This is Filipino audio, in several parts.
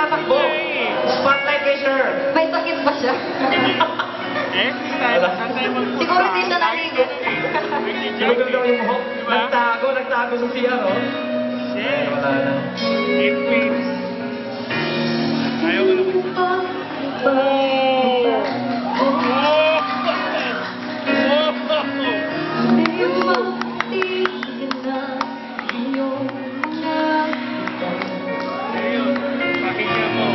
tatakbo. Spotlight kay Sir. May sakit ba siya? Siguro hindi siya naligo. Sinugal daw yung buhok. Nagtago sa CR, oh. Shit. Wala na. It wins. Ayaw ko naman. Ayun, pakinggan mo.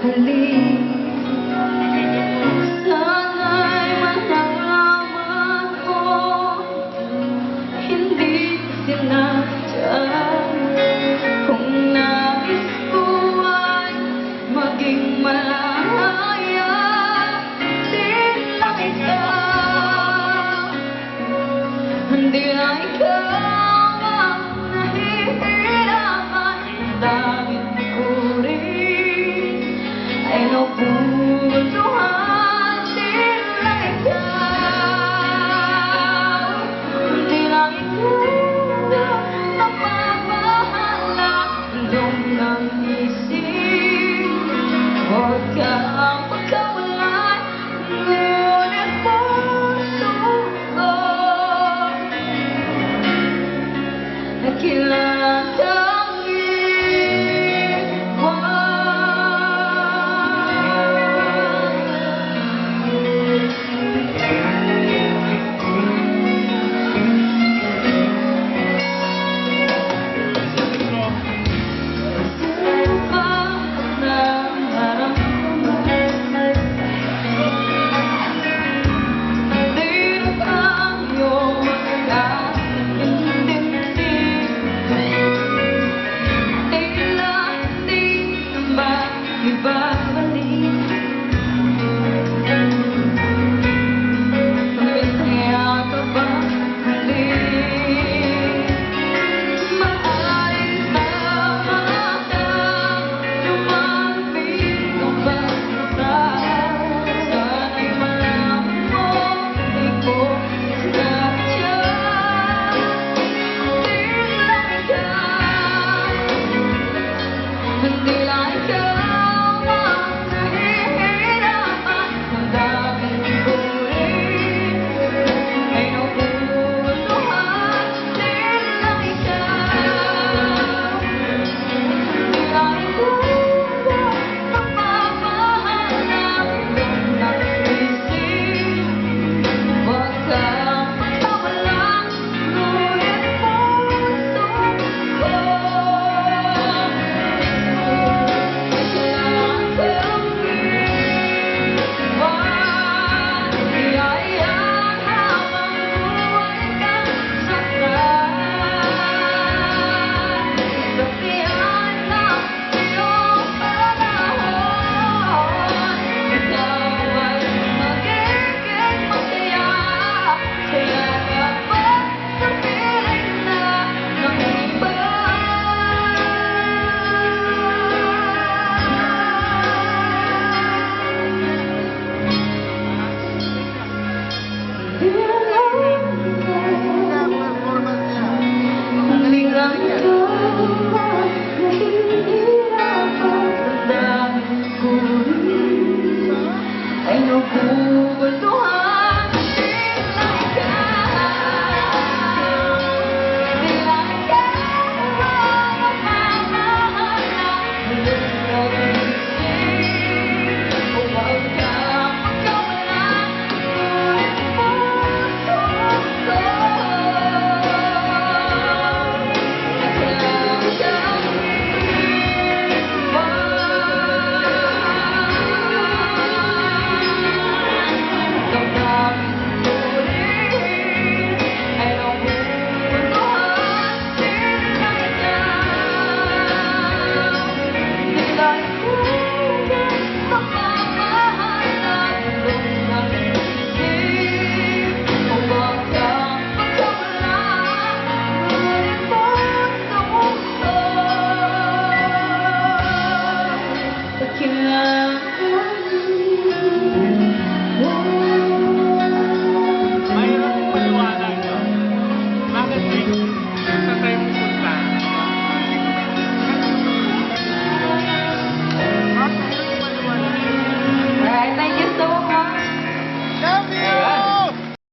Halik, sana'y malaman ko, hindi sinadya. Kung nais ko ay maging malaya, din lang ikaw, hindi lang ikaw ang nahihirapan. Dahil ko rin ay napuno